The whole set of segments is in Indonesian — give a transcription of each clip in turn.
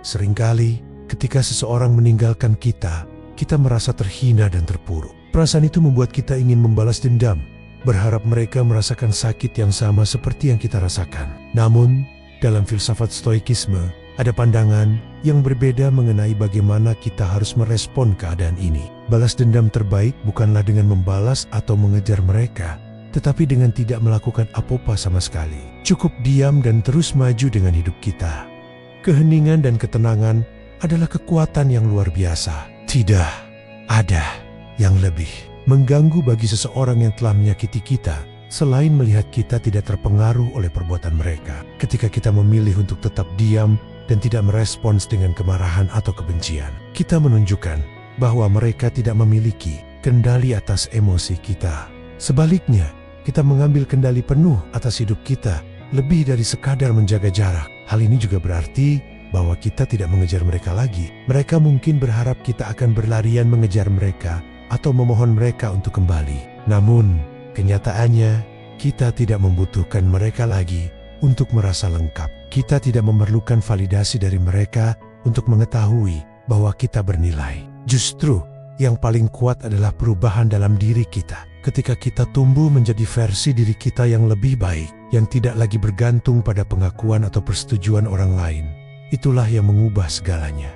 Seringkali, ketika seseorang meninggalkan kita, kita merasa terhina dan terpuruk. Perasaan itu membuat kita ingin membalas dendam, berharap mereka merasakan sakit yang sama seperti yang kita rasakan. Namun, dalam filsafat Stoikisme, ada pandangan yang berbeda mengenai bagaimana kita harus merespon keadaan ini. Balas dendam terbaik bukanlah dengan membalas atau mengejar mereka, tetapi dengan tidak melakukan apa-apa sama sekali. Cukup diam dan terus maju dengan hidup kita. Keheningan dan ketenangan adalah kekuatan yang luar biasa. Tidak ada yang lebih mengganggu bagi seseorang yang telah menyakiti kita, selain melihat kita tidak terpengaruh oleh perbuatan mereka. Ketika kita memilih untuk tetap diam dan tidak merespons dengan kemarahan atau kebencian, kita menunjukkan bahwa mereka tidak memiliki kendali atas emosi kita. Sebaliknya, kita mengambil kendali penuh atas hidup kita, lebih dari sekadar menjaga jarak. Hal ini juga berarti bahwa kita tidak mengejar mereka lagi. Mereka mungkin berharap kita akan berlarian mengejar mereka atau memohon mereka untuk kembali. Namun, kenyataannya, kita tidak membutuhkan mereka lagi untuk merasa lengkap. Kita tidak memerlukan validasi dari mereka untuk mengetahui bahwa kita bernilai. Justru, yang paling kuat adalah perubahan dalam diri kita. Ketika kita tumbuh menjadi versi diri kita yang lebih baik, yang tidak lagi bergantung pada pengakuan atau persetujuan orang lain, itulah yang mengubah segalanya.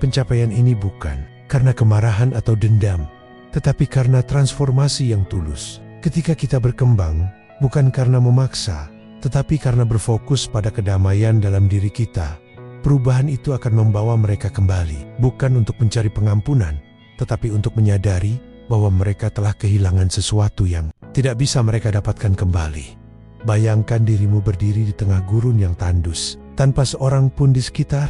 Pencapaian ini bukan karena kemarahan atau dendam, tetapi karena transformasi yang tulus. Ketika kita berkembang, bukan karena memaksa, tetapi karena berfokus pada kedamaian dalam diri kita, perubahan itu akan membawa mereka kembali, bukan untuk mencari pengampunan, tetapi untuk menyadari bahwa mereka telah kehilangan sesuatu yang tidak bisa mereka dapatkan kembali. Bayangkan dirimu berdiri di tengah gurun yang tandus, tanpa seorang pun di sekitar,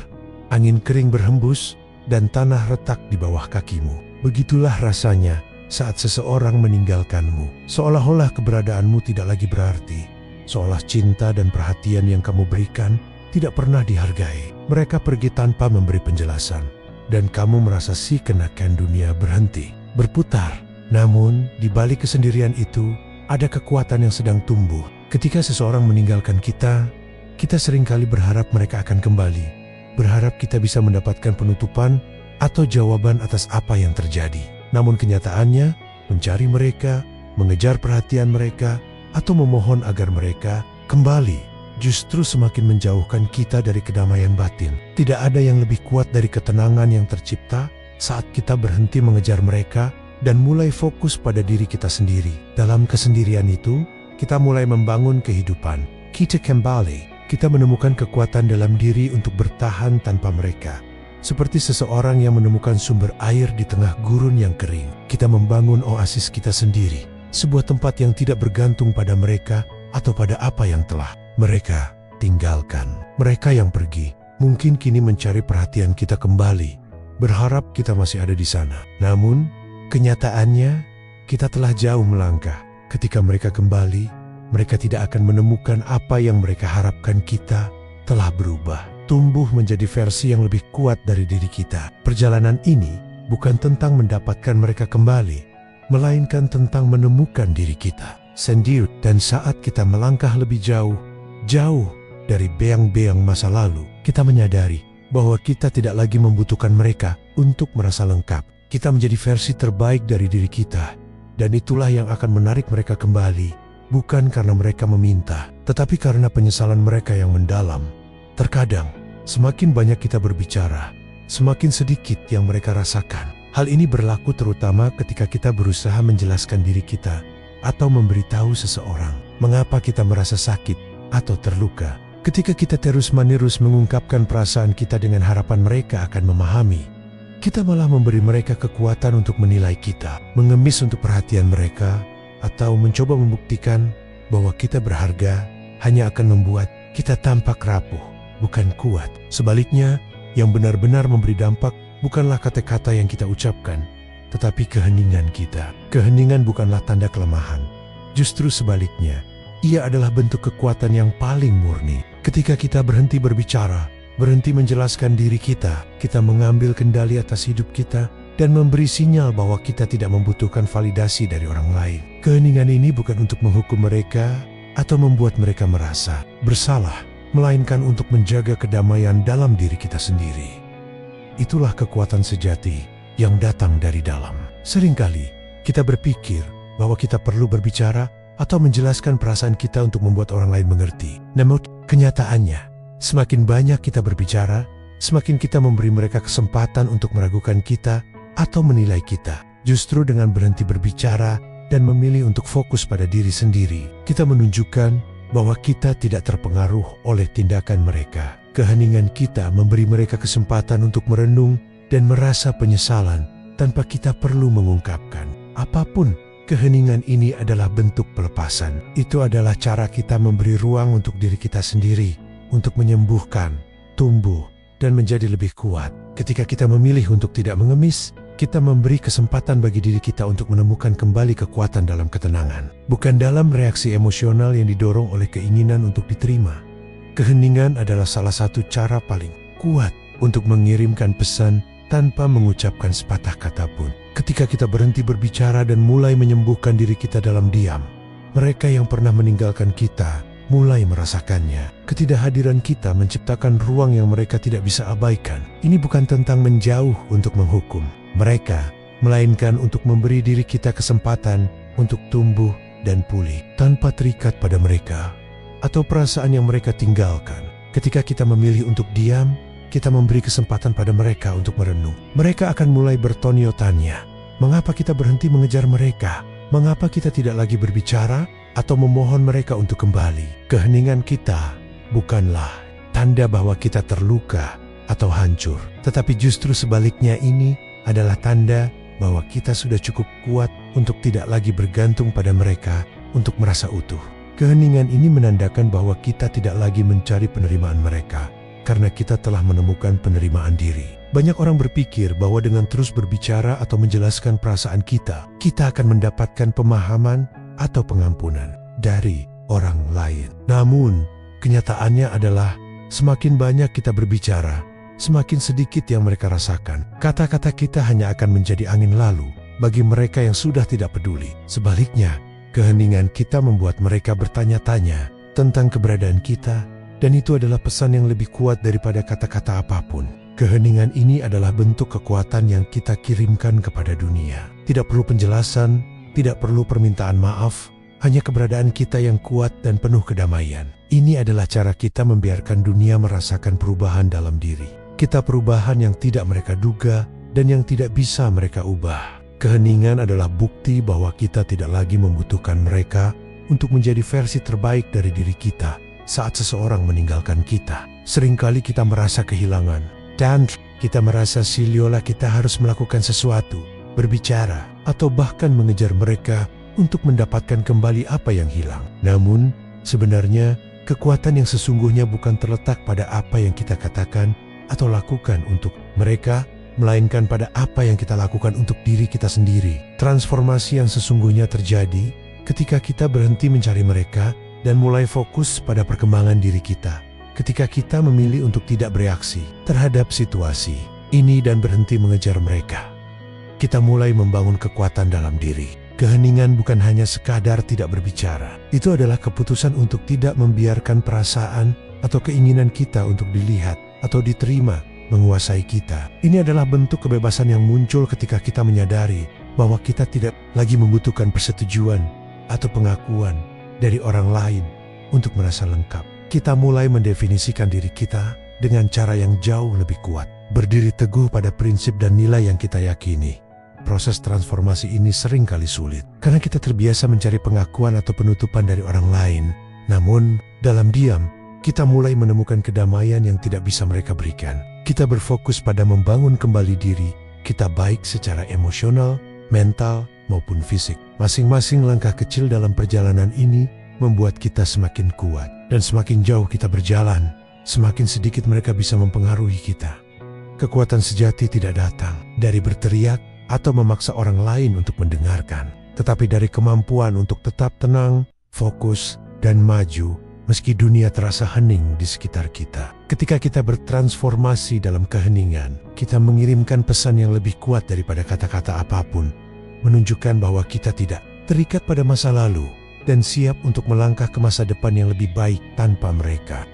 angin kering berhembus, dan tanah retak di bawah kakimu. Begitulah rasanya saat seseorang meninggalkanmu, seolah-olah keberadaanmu tidak lagi berarti, seolah cinta dan perhatian yang kamu berikan tidak pernah dihargai. Mereka pergi tanpa memberi penjelasan, dan kamu merasa seakan-akan dunia berhenti berputar. Namun, di balik kesendirian itu, ada kekuatan yang sedang tumbuh. Ketika seseorang meninggalkan kita, kita seringkali berharap mereka akan kembali, berharap kita bisa mendapatkan penutupan atau jawaban atas apa yang terjadi. Namun kenyataannya, mencari mereka, mengejar perhatian mereka, atau memohon agar mereka kembali, justru semakin menjauhkan kita dari kedamaian batin. Tidak ada yang lebih kuat dari ketenangan yang tercipta saat kita berhenti mengejar mereka dan mulai fokus pada diri kita sendiri. Dalam kesendirian itu, kita mulai membangun kehidupan. Kita kembali, kita menemukan kekuatan dalam diri untuk bertahan tanpa mereka. Seperti seseorang yang menemukan sumber air di tengah gurun yang kering, kita membangun oasis kita sendiri. Sebuah tempat yang tidak bergantung pada mereka atau pada apa yang telah mereka tinggalkan. Mereka yang pergi, mungkin kini mencari perhatian kita kembali, berharap kita masih ada di sana. Namun, kenyataannya, kita telah jauh melangkah. Ketika mereka kembali, mereka tidak akan menemukan apa yang mereka harapkan. Kita telah berubah, tumbuh menjadi versi yang lebih kuat dari diri kita. Perjalanan ini bukan tentang mendapatkan mereka kembali, melainkan tentang menemukan diri kita sendiri. Dan saat kita melangkah lebih jauh, jauh dari beang-beang masa lalu, kita menyadari bahwa kita tidak lagi membutuhkan mereka untuk merasa lengkap. Kita menjadi versi terbaik dari diri kita, dan itulah yang akan menarik mereka kembali, bukan karena mereka meminta, tetapi karena penyesalan mereka yang mendalam. Terkadang, semakin banyak kita berbicara, semakin sedikit yang mereka rasakan. Hal ini berlaku terutama ketika kita berusaha menjelaskan diri kita atau memberitahu seseorang mengapa kita merasa sakit atau terluka. Ketika kita terus-menerus mengungkapkan perasaan kita dengan harapan mereka akan memahami, kita malah memberi mereka kekuatan untuk menilai kita, mengemis untuk perhatian mereka, atau mencoba membuktikan bahwa kita berharga hanya akan membuat kita tampak rapuh, bukan kuat. Sebaliknya, yang benar-benar memberi dampak bukanlah kata-kata yang kita ucapkan, tetapi keheningan kita. Keheningan bukanlah tanda kelemahan. Justru sebaliknya, ia adalah bentuk kekuatan yang paling murni. Ketika kita berhenti berbicara, berhenti menjelaskan diri kita, kita mengambil kendali atas hidup kita dan memberi sinyal bahwa kita tidak membutuhkan validasi dari orang lain. Keheningan ini bukan untuk menghukum mereka atau membuat mereka merasa bersalah, melainkan untuk menjaga kedamaian dalam diri kita sendiri. Itulah kekuatan sejati yang datang dari dalam. Seringkali kita berpikir bahwa kita perlu berbicara atau menjelaskan perasaan kita untuk membuat orang lain mengerti. Namun kenyataannya, semakin banyak kita berbicara, semakin kita memberi mereka kesempatan untuk meragukan kita atau menilai kita. Justru dengan berhenti berbicara dan memilih untuk fokus pada diri sendiri, kita menunjukkan bahwa kita tidak terpengaruh oleh tindakan mereka. Keheningan kita memberi mereka kesempatan untuk merenung dan merasa penyesalan tanpa kita perlu mengungkapkan apapun. Keheningan ini adalah bentuk pelepasan. Itu adalah cara kita memberi ruang untuk diri kita sendiri, untuk menyembuhkan, tumbuh, dan menjadi lebih kuat. Ketika kita memilih untuk tidak mengemis, kita memberi kesempatan bagi diri kita untuk menemukan kembali kekuatan dalam ketenangan, bukan dalam reaksi emosional yang didorong oleh keinginan untuk diterima. Keheningan adalah salah satu cara paling kuat untuk mengirimkan pesan tanpa mengucapkan sepatah kata pun. Ketika kita berhenti berbicara dan mulai menyembuhkan diri kita dalam diam, mereka yang pernah meninggalkan kita mulai merasakannya. Ketidakhadiran kita menciptakan ruang yang mereka tidak bisa abaikan. Ini bukan tentang menjauh untuk menghukum mereka, melainkan untuk memberi diri kita kesempatan untuk tumbuh dan pulih tanpa terikat pada mereka atau perasaan yang mereka tinggalkan. Ketika kita memilih untuk diam, kita memberi kesempatan pada mereka untuk merenung. Mereka akan mulai bertanya-tanya, mengapa kita berhenti mengejar mereka? Mengapa kita tidak lagi berbicara atau memohon mereka untuk kembali? Keheningan kita bukanlah tanda bahwa kita terluka atau hancur, tetapi justru sebaliknya, ini adalah tanda bahwa kita sudah cukup kuat untuk tidak lagi bergantung pada mereka untuk merasa utuh. Keheningan ini menandakan bahwa kita tidak lagi mencari penerimaan mereka, karena kita telah menemukan penerimaan diri. Banyak orang berpikir bahwa dengan terus berbicara atau menjelaskan perasaan kita akan mendapatkan pemahaman atau pengampunan dari orang lain. Namun, kenyataannya adalah semakin banyak kita berbicara, semakin sedikit yang mereka rasakan. Kata-kata kita hanya akan menjadi angin lalu bagi mereka yang sudah tidak peduli. Sebaliknya, keheningan kita membuat mereka bertanya-tanya tentang keberadaan kita, dan itu adalah pesan yang lebih kuat daripada kata-kata apapun. Keheningan ini adalah bentuk kekuatan yang kita kirimkan kepada dunia. Tidak perlu penjelasan, tidak perlu permintaan maaf, hanya keberadaan kita yang kuat dan penuh kedamaian. Ini adalah cara kita membiarkan dunia merasakan perubahan dalam diri kita, perubahan yang tidak mereka duga dan yang tidak bisa mereka ubah. Keheningan adalah bukti bahwa kita tidak lagi membutuhkan mereka untuk menjadi versi terbaik dari diri kita. Saat seseorang meninggalkan kita, seringkali kita merasa kehilangan, dan kita merasa seolah kita harus melakukan sesuatu, berbicara, atau bahkan mengejar mereka untuk mendapatkan kembali apa yang hilang. Namun, sebenarnya, kekuatan yang sesungguhnya bukan terletak pada apa yang kita katakan atau lakukan untuk mereka, melainkan pada apa yang kita lakukan untuk diri kita sendiri. Transformasi yang sesungguhnya terjadi ketika kita berhenti mencari mereka dan mulai fokus pada perkembangan diri kita. Ketika kita memilih untuk tidak bereaksi terhadap situasi ini dan berhenti mengejar mereka, kita mulai membangun kekuatan dalam diri. Keheningan bukan hanya sekadar tidak berbicara. Itu adalah keputusan untuk tidak membiarkan perasaan atau keinginan kita untuk dilihat atau diterima menguasai kita. Ini adalah bentuk kebebasan yang muncul ketika kita menyadari bahwa kita tidak lagi membutuhkan persetujuan atau pengakuan dari orang lain untuk merasa lengkap. Kita mulai mendefinisikan diri kita dengan cara yang jauh lebih kuat, berdiri teguh pada prinsip dan nilai yang kita yakini. Proses transformasi ini sering kali sulit, karena kita terbiasa mencari pengakuan atau penutupan dari orang lain. Namun, dalam diam, kita mulai menemukan kedamaian yang tidak bisa mereka berikan. Kita berfokus pada membangun kembali diri kita, baik secara emosional, mental, maupun fisik. Masing-masing langkah kecil dalam perjalanan ini membuat kita semakin kuat. Dan semakin jauh kita berjalan, semakin sedikit mereka bisa mempengaruhi kita. Kekuatan sejati tidak datang dari berteriak atau memaksa orang lain untuk mendengarkan, tetapi dari kemampuan untuk tetap tenang, fokus, dan maju meski dunia terasa hening di sekitar kita. Ketika kita bertransformasi dalam keheningan, kita mengirimkan pesan yang lebih kuat daripada kata-kata apapun, menunjukkan bahwa kita tidak terikat pada masa lalu dan siap untuk melangkah ke masa depan yang lebih baik tanpa mereka.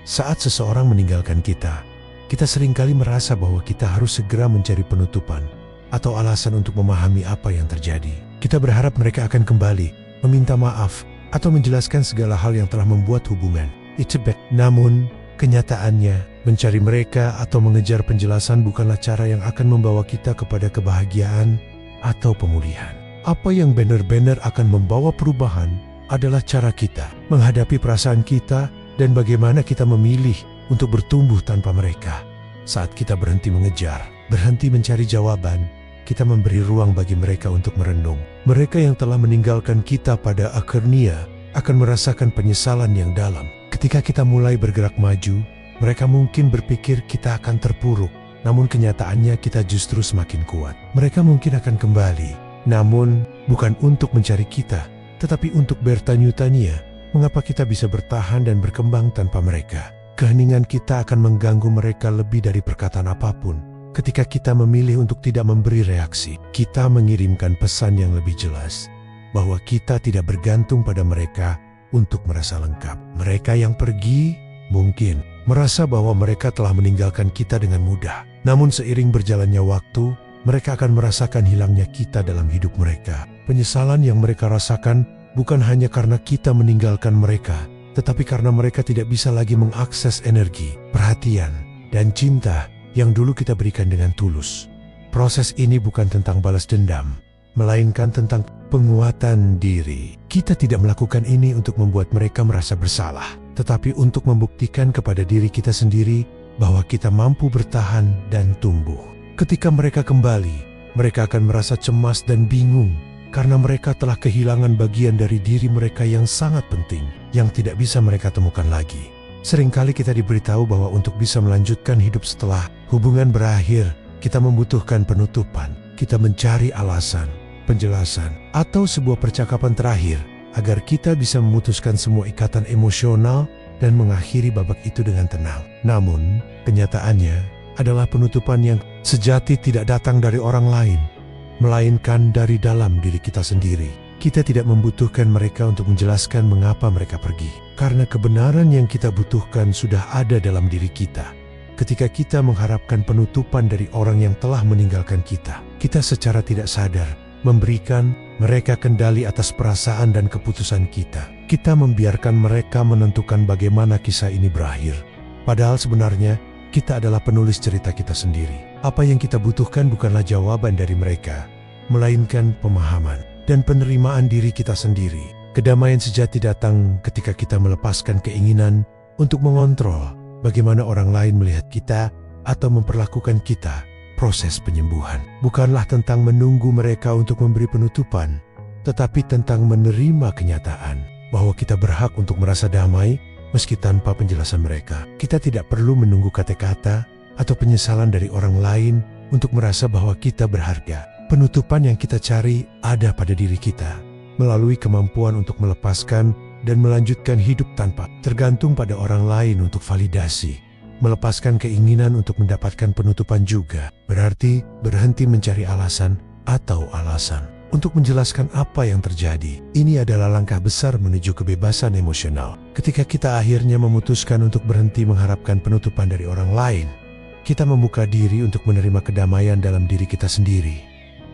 Saat seseorang meninggalkan kita seringkali merasa bahwa kita harus segera mencari penutupan atau alasan untuk memahami apa yang terjadi. Kita berharap mereka akan kembali, meminta maaf, atau menjelaskan segala hal yang telah membuat hubungan itu baik. Namun, kenyataannya, mencari mereka atau mengejar penjelasan bukanlah cara yang akan membawa kita kepada kebahagiaan atau pemulihan. Apa yang benar-benar akan membawa perubahan adalah cara kita menghadapi perasaan kita dan bagaimana kita memilih untuk bertumbuh tanpa mereka. Saat kita berhenti mengejar, berhenti mencari jawaban, kita memberi ruang bagi mereka untuk merenung. Mereka yang telah meninggalkan kita pada akhirnya akan merasakan penyesalan yang dalam. Ketika kita mulai bergerak maju, mereka mungkin berpikir kita akan terpuruk, namun kenyataannya kita justru semakin kuat. Mereka mungkin akan kembali, namun bukan untuk mencari kita, tetapi untuk bertanya-tanya mengapa kita bisa bertahan dan berkembang tanpa mereka. Keheningan kita akan mengganggu mereka lebih dari perkataan apapun. Ketika kita memilih untuk tidak memberi reaksi, kita mengirimkan pesan yang lebih jelas bahwa kita tidak bergantung pada mereka untuk merasa lengkap. Mereka yang pergi mungkin merasa bahwa mereka telah meninggalkan kita dengan mudah. Namun seiring berjalannya waktu, mereka akan merasakan hilangnya kita dalam hidup mereka. Penyesalan yang mereka rasakan bukan hanya karena kita meninggalkan mereka, tetapi karena mereka tidak bisa lagi mengakses energi, perhatian, dan cinta yang dulu kita berikan dengan tulus. Proses ini bukan tentang balas dendam, melainkan tentang penguatan diri. Kita tidak melakukan ini untuk membuat mereka merasa bersalah, tetapi untuk membuktikan kepada diri kita sendiri bahwa kita mampu bertahan dan tumbuh. Ketika mereka kembali, mereka akan merasa cemas dan bingung karena mereka telah kehilangan bagian dari diri mereka yang sangat penting, yang tidak bisa mereka temukan lagi. Seringkali kita diberitahu bahwa untuk bisa melanjutkan hidup setelah hubungan berakhir, kita membutuhkan penutupan. Kita mencari alasan, penjelasan, atau sebuah percakapan terakhir agar kita bisa memutuskan semua ikatan emosional dan mengakhiri babak itu dengan tenang. Namun, kenyataannya adalah penutupan yang sejati tidak datang dari orang lain, melainkan dari dalam diri kita sendiri. Kita tidak membutuhkan mereka untuk menjelaskan mengapa mereka pergi, karena kebenaran yang kita butuhkan sudah ada dalam diri kita. Ketika kita mengharapkan penutupan dari orang yang telah meninggalkan kita, kita secara tidak sadar memberikan mereka kendali atas perasaan dan keputusan kita. Kita membiarkan mereka menentukan bagaimana kisah ini berakhir. Padahal sebenarnya, kita adalah penulis cerita kita sendiri. Apa yang kita butuhkan bukanlah jawaban dari mereka, melainkan pemahaman dan penerimaan diri kita sendiri. Kedamaian sejati datang ketika kita melepaskan keinginan untuk mengontrol bagaimana orang lain melihat kita atau memperlakukan kita. Proses penyembuhan bukanlah tentang menunggu mereka untuk memberi penutupan, tetapi tentang menerima kenyataan bahwa kita berhak untuk merasa damai meski tanpa penjelasan mereka. Kita tidak perlu menunggu kata-kata atau penyesalan dari orang lain untuk merasa bahwa kita berharga. Penutupan yang kita cari ada pada diri kita, melalui kemampuan untuk melepaskan dan melanjutkan hidup tanpa tergantung pada orang lain untuk validasi. Melepaskan keinginan untuk mendapatkan penutupan juga berarti berhenti mencari alasan atau alasan untuk menjelaskan apa yang terjadi. Ini adalah langkah besar menuju kebebasan emosional. Ketika kita akhirnya memutuskan untuk berhenti mengharapkan penutupan dari orang lain, kita membuka diri untuk menerima kedamaian dalam diri kita sendiri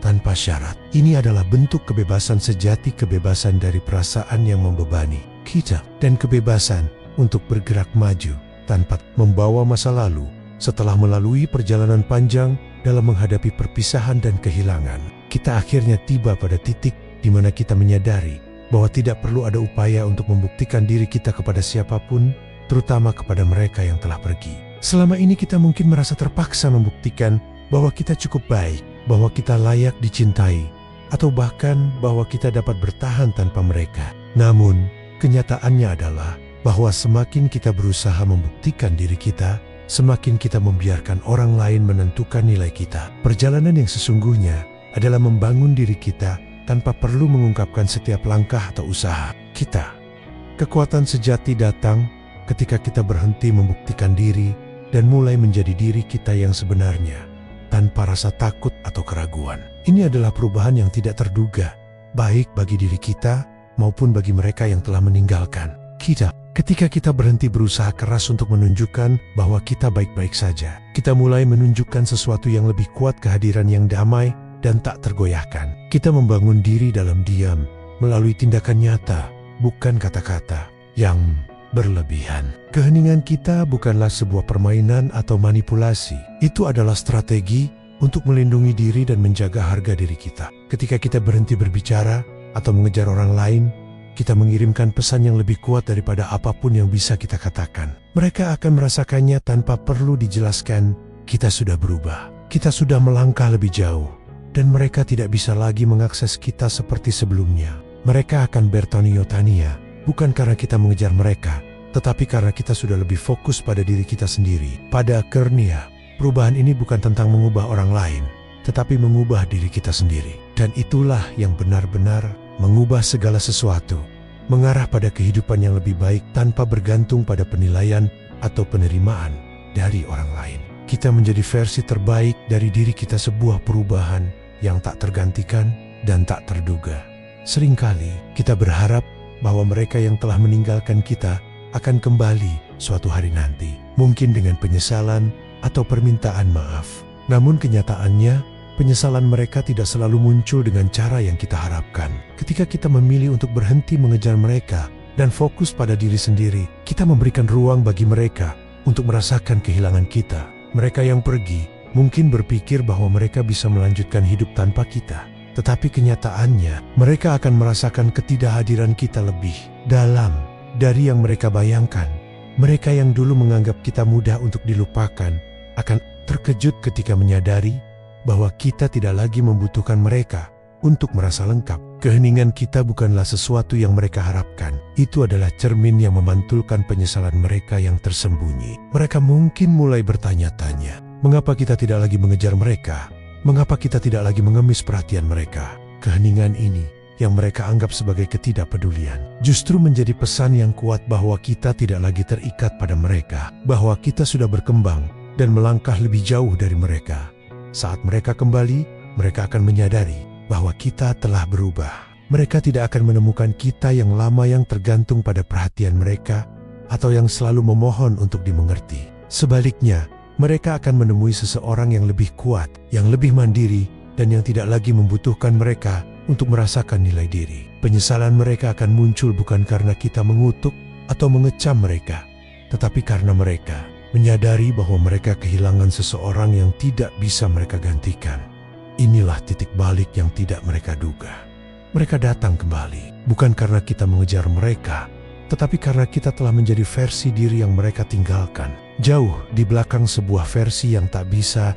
tanpa syarat. Ini adalah bentuk kebebasan sejati, kebebasan dari perasaan yang membebani kita, dan kebebasan untuk bergerak maju tanpa membawa masa lalu setelah melalui perjalanan panjang dalam menghadapi perpisahan dan kehilangan. Kita akhirnya tiba pada titik di mana kita menyadari bahwa tidak perlu ada upaya untuk membuktikan diri kita kepada siapapun, terutama kepada mereka yang telah pergi. Selama ini kita mungkin merasa terpaksa membuktikan bahwa kita cukup baik, bahwa kita layak dicintai, atau bahkan bahwa kita dapat bertahan tanpa mereka. Namun, kenyataannya adalah bahwa semakin kita berusaha membuktikan diri kita, semakin kita membiarkan orang lain menentukan nilai kita. Perjalanan yang sesungguhnya adalah membangun diri kita tanpa perlu mengungkapkan setiap langkah atau usaha kita. Kekuatan sejati datang ketika kita berhenti membuktikan diri dan mulai menjadi diri kita yang sebenarnya, tanpa rasa takut atau keraguan. Ini adalah perubahan yang tidak terduga, baik bagi diri kita maupun bagi mereka yang telah meninggalkan kita. Ketika kita berhenti berusaha keras untuk menunjukkan bahwa kita baik-baik saja, kita mulai menunjukkan sesuatu yang lebih kuat, kehadiran yang damai dan tak tergoyahkan. Kita membangun diri dalam diam, melalui tindakan nyata, bukan kata-kata yang berlebihan. Keheningan kita bukanlah sebuah permainan atau manipulasi. Itu adalah strategi untuk melindungi diri dan menjaga harga diri kita. Ketika kita berhenti berbicara atau mengejar orang lain, kita mengirimkan pesan yang lebih kuat daripada apapun yang bisa kita katakan. Mereka akan merasakannya tanpa perlu dijelaskan. Kita sudah berubah. Kita sudah melangkah lebih jauh. Dan mereka tidak bisa lagi mengakses kita seperti sebelumnya. Mereka akan bertanya-tanya, bukan karena kita mengejar mereka, tetapi karena kita sudah lebih fokus pada diri kita sendiri. Pada akhirnya, perubahan ini bukan tentang mengubah orang lain, tetapi mengubah diri kita sendiri. Dan itulah yang benar-benar mengubah segala sesuatu, mengarah pada kehidupan yang lebih baik tanpa bergantung pada penilaian atau penerimaan dari orang lain. Kita menjadi versi terbaik dari diri kita, sebuah perubahan yang tak tergantikan dan tak terduga. Seringkali kita berharap bahwa mereka yang telah meninggalkan kita akan kembali suatu hari nanti, mungkin dengan penyesalan atau permintaan maaf. Namun kenyataannya, penyesalan mereka tidak selalu muncul dengan cara yang kita harapkan. Ketika kita memilih untuk berhenti mengejar mereka dan fokus pada diri sendiri, kita memberikan ruang bagi mereka untuk merasakan kehilangan kita. Mereka yang pergi mungkin berpikir bahwa mereka bisa melanjutkan hidup tanpa kita. Tetapi kenyataannya, mereka akan merasakan ketidakhadiran kita lebih dalam dari yang mereka bayangkan. Mereka yang dulu menganggap kita mudah untuk dilupakan akan terkejut ketika menyadari bahwa kita tidak lagi membutuhkan mereka untuk merasa lengkap. Keheningan kita bukanlah sesuatu yang mereka harapkan. Itu adalah cermin yang memantulkan penyesalan mereka yang tersembunyi. Mereka mungkin mulai bertanya-tanya, mengapa kita tidak lagi mengejar mereka? Mengapa kita tidak lagi mengemis perhatian mereka? Keheningan ini yang mereka anggap sebagai ketidakpedulian justru menjadi pesan yang kuat bahwa kita tidak lagi terikat pada mereka, bahwa kita sudah berkembang dan melangkah lebih jauh dari mereka. Saat mereka kembali, mereka akan menyadari bahwa kita telah berubah. Mereka tidak akan menemukan kita yang lama yang tergantung pada perhatian mereka atau yang selalu memohon untuk dimengerti. Sebaliknya, mereka akan menemui seseorang yang lebih kuat, yang lebih mandiri, dan yang tidak lagi membutuhkan mereka untuk merasakan nilai diri. Penyesalan mereka akan muncul bukan karena kita mengutuk atau mengecam mereka, tetapi karena mereka menyadari bahwa mereka kehilangan seseorang yang tidak bisa mereka gantikan. Inilah titik balik yang tidak mereka duga. Mereka datang kembali, bukan karena kita mengejar mereka, tetapi karena kita telah menjadi versi diri yang mereka tinggalkan, jauh di belakang sebuah versi yang tak bisa